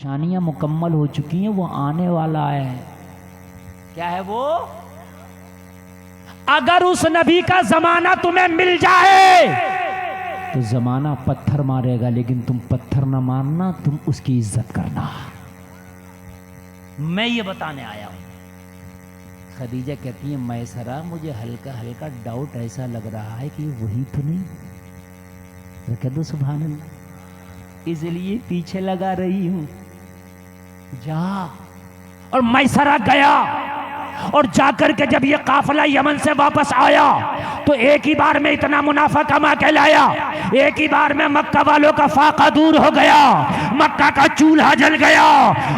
نشانیاں مکمل ہو چکی ہیں، وہ آنے والا ہے۔ کیا ہے وہ؟ اگر اس نبی کا زمانہ تمہیں مل جائے تو زمانہ پتھر مارے گا، لیکن تم پتھر نہ مارنا، تم اس کی عزت کرنا۔ میں یہ بتانے آیا ہوں۔ خدیجہ کہتی ہے میسرہ مجھے ہلکا ہلکا ڈاؤٹ ایسا لگ رہا ہے کہ وہی تو نہیں۔ میں کہہ دو سبحان اللہ، اس لیے پیچھے لگا رہی ہوں، جا۔ اور میسرہ گیا، اور جا کر کے جب یہ قافلہ یمن سے واپس آیا تو ایک ہی بار میں اتنا منافع کما کے لایا، ایک ہی بار میں مکہ والوں کا فاقہ دور ہو گیا، مکہ کا چولہا جل گیا۔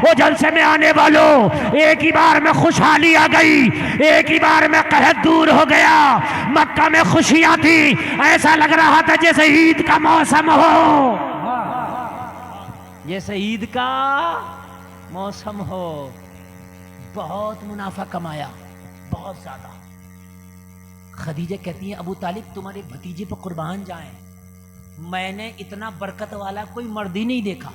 وہ جلسے میں آنے والوں، ایک ہی بار میں خوشحالی آ گئی، ایک ہی بار میں قحط دور ہو گیا، مکہ میں خوشیاں تھی، ایسا لگ رہا تھا جیسے عید کا موسم ہو، جیسے عید کا موسم ہو۔ بہت منافع کمایا، بہت زیادہ۔ خدیجہ کہتی ہیں ابو طالب تمہارے بھتیجے پہ قربان جائیں، میں نے اتنا برکت والا کوئی مرد ہی نہیں دیکھا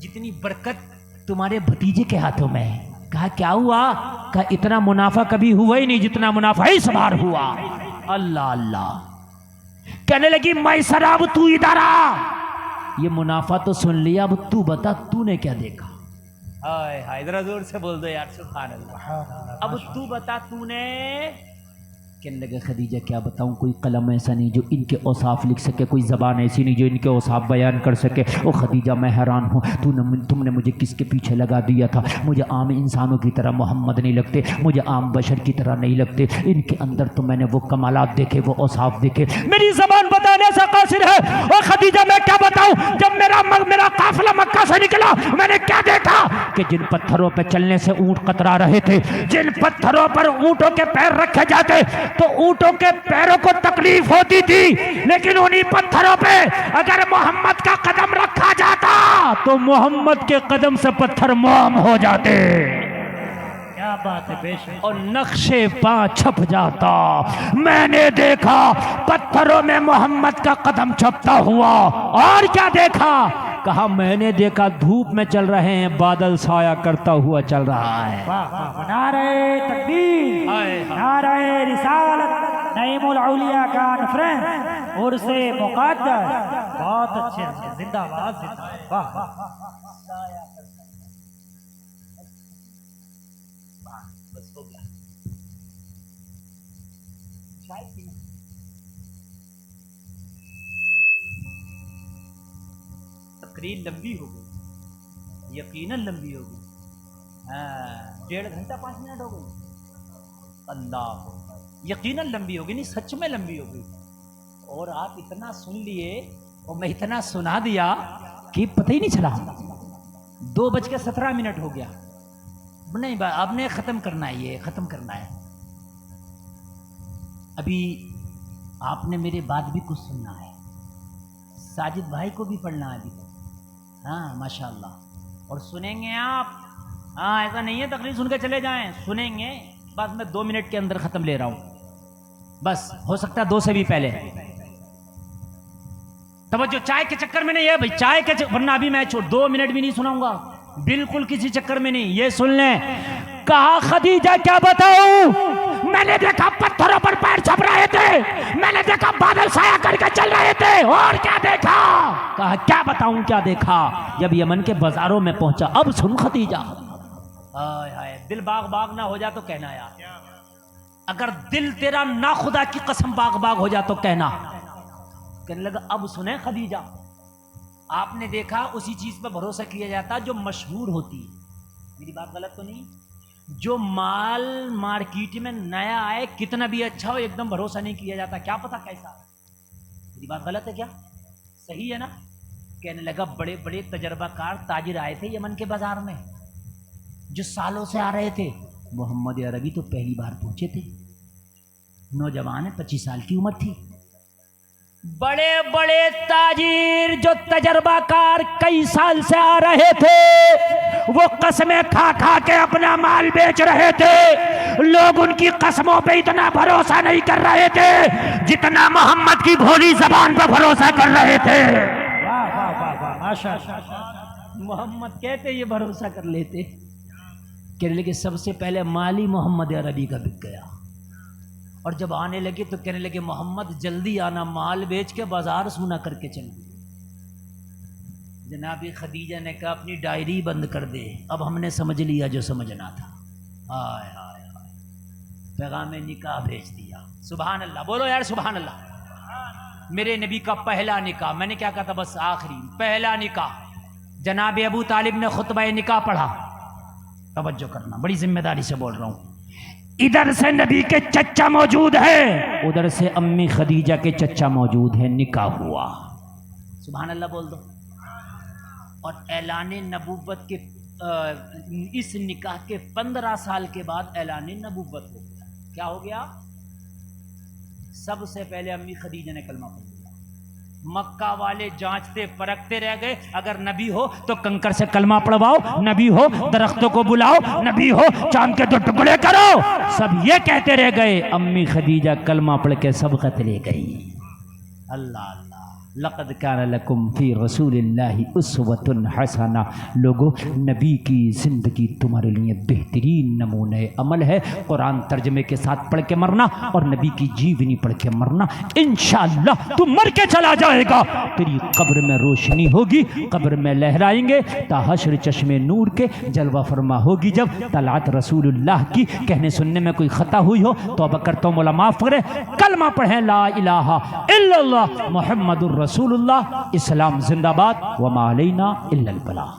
جتنی برکت تمہارے بھتیجے کے ہاتھوں میں ہے۔ کہا کیا ہوا؟ کہا اتنا منافع کبھی ہوا ہی نہیں جتنا منافع اس بار ہوا۔ اللہ اللہ۔ کہنے لگی میسرہ اب تو ادھر آ، یہ منافع تو سن لیا، اب تو بتا تو نے کیا دیکھا؟ ہائے ہائے، ذرا زور سے بول دو یار، سبحان اللہ۔ اب تو بتا تو نے۔ کہنے لگے خدیجہ کیا بتاؤں، کوئی قلم ایسا نہیں جو ان کے اوصاف لکھ سکے، کوئی زبان ایسی نہیں جو ان کے اوصاف بیان کر سکے۔ او خدیجہ میں حیران ہوں، تم نے مجھے کس کے پیچھے لگا دیا تھا؟ مجھے عام انسانوں کی طرح محمد نہیں لگتے، مجھے عام بشر کی طرح نہیں لگتے، ان کے اندر تو میں نے وہ کمالات دیکھے، وہ اوصاف دیکھے۔ میری زبان بتانے سے قاصر ہے۔ او خدیجہ میں کیا بتاؤں، جب میرا قافلہ مکہ سے نکلا میں نے کیا دیکھا کہ جن پتھروں پہ چلنے سے اونٹ کترا رہے تھے، جن پتھروں پر اونٹوں کے پیر رکھے جاتے تو اونٹوں کے پیروں کو تکلیف ہوتی تھی، لیکن انہی پتھروں پہ اگر محمد کا قدم رکھا جاتا تو محمد کے قدم سے پتھر موم ہو جاتے۔ کیا بات ہے، بے شک۔ اور نقشے پا چھپ جاتا۔ میں نے دیکھا پتھروں میں محمد کا قدم چھپتا ہوا۔ اور کیا دیکھا؟ کہا میں نے دیکھا دھوپ میں چل رہے ہیں، بادل سایہ کرتا ہوا چل رہا ہے۔ نعرہ تکبیر، نعرہ رسالت، نعیم الاولیاء کانفرنس، عرس مقدس۔ بہت اچھے، زندہ باد، زندہ باد۔ تقریر لمبی ہو گئی، یقیناً لمبی ہو گئی، 1.5 گھنٹہ 5 منٹ ہو گئی۔ اللہ، یقیناً لمبی ہو گئی، نہیں سچ میں لمبی ہو گئی۔ اور آپ اتنا سن لیے اور میں اتنا سنا دیا کہ پتہ ہی نہیں چلا۔ 2:17 ہو گیا۔ نہیں اب نے ختم کرنا ہے، یہ ختم کرنا ہے۔ ابھی آپ نے میرے بعد بھی کچھ سننا ہے، ساجد بھائی کو بھی پڑھنا ہے ابھی تک۔ ہاں ماشاء اللہ، اور سنیں گے آپ۔ ہاں ایسا نہیں ہے تقریر سن کے چلے جائیں، سنیں گے۔ بس میں 2 منٹ کے اندر ختم لے رہا ہوں، بس ہو سکتا ہے 2 سے بھی پہلے۔ توجہ، چائے کے چکر میں نہیں ہے بھائی، چائے کے ورنہ ابھی میں 2 منٹ بھی نہیں سناؤں گا، بالکل کسی چکر میں نہیں۔ یہ سن لیں۔ کہا خدیجہ کیا بتاؤں، میں نے دیکھا پتھروں پر پیر چھپ رہے تھے، میں نے دیکھا بادل سایہ کر کے چل رہے تھے۔ اور کیا دیکھا؟ کہا کیا بتاؤں کیا دیکھا؟ جب یمن کے بازاروں میں پہنچا، اب سن خدیجہ۔ ہائے ہائے، دل باغ باغ نہ ہو جا تو کہنا یار، اگر دل تیرا نہ خدا کی قسم باغ باغ ہو جا تو کہنا۔ کہنے لگا اب سنیں خدیجہ، آپ نے دیکھا اسی چیز پہ بھروسہ کیا جاتا جو مشہور ہوتی ہے۔ میری بات غلط تو نہیں؟ جو مال مارکیٹ میں نیا آئے کتنا بھی اچھا ہو ایک دم بھروسہ نہیں کیا جاتا، کیا پتا کیسا۔ میری بات غلط ہے کیا؟ صحیح ہے نا؟ کہنے لگا بڑے بڑے تجربہ کار تاجر آئے تھے یمن کے بازار میں، جو سالوں سے آ رہے تھے۔ محمد عربی تو پہلی بار پہنچے تھے، نوجوان ہے، 25 سال کی عمر تھی۔ بڑے بڑے تاجر جو تجربہ کار کئی سال سے آ رہے تھے، وہ قسمیں کھا کھا کے اپنا مال بیچ رہے تھے۔ لوگ ان کی قسموں پہ اتنا بھروسہ نہیں کر رہے تھے جتنا محمد کی بھولی زبان پہ بھروسہ کر رہے تھے۔ محمد کہتے یہ بھروسہ کر لیتے. کہنے لگے سب سے پہلے مالی محمد عربی کا بک گیا، اور جب آنے لگے تو کہنے لگے محمد جلدی آنا، مال بیچ کے بازار سونا کر کے چل گئے. جناب خدیجہ نے کہا اپنی ڈائری بند کر دے، اب ہم نے سمجھ لیا جو سمجھنا تھا. ہائے ہائے ہائے، پیغام نکاح بھیج دیا. سبحان اللہ، بولو یار سبحان اللہ. میرے نبی کا پہلا نکاح، میں نے کیا کہا تھا بس آخری، پہلا نکاح جناب ابو طالب نے خطبہ نکاح پڑھا. توجہ کرنا، بڑی ذمہ داری سے بول رہا ہوں. ادھر سے نبی کے چچا موجود ہے، ادھر سے امی خدیجہ کے چچا موجود ہے. نکاح ہوا. سبحان اللہ بول دو. اور اعلان نبوت کے اس نکاح کے 15 سال کے بعد اعلان نبوت ہو گیا. کیا ہو گیا؟ سب سے پہلے امی خدیجہ نے کلمہ پڑھ لیا. مکہ والے جانچتے پرکھتے رہ گئے، اگر نبی ہو تو کنکر سے کلمہ پڑھواؤ، نبی ہو درختوں کو بلاؤ، نبی ہو چاند کے 2 ٹکڑے کرو. سب یہ کہتے رہ گئے، امی خدیجہ کلمہ پڑھ کے سبقت لے گئی. اللہ اللہ، لقد کان لکم فی رسول اللہ اسوۃ حسنہ. لوگو، نبی کی زندگی تمہارے لیے بہترین نمونہ عمل ہے. قرآن ترجمے کے ساتھ پڑھ کے مرنا اور نبی کی جیونی پڑھ کے مرنا. انشاءاللہ تو مر کے چلا جائے گا، تیری قبر میں روشنی ہوگی، قبر میں لہرائیں گے تا حشر چشمے نور کے جلوہ فرما ہوگی. جب طلعت رسول اللہ کی کہنے سننے میں کوئی خطا ہوئی ہو توبہ کرتا ہوں، مولا معاف کرے. کلمہ پڑھیں لا الہ الا اللہ محمد رسول اللہ. اسلام زندہ باد، وما علینا الا البلاغ.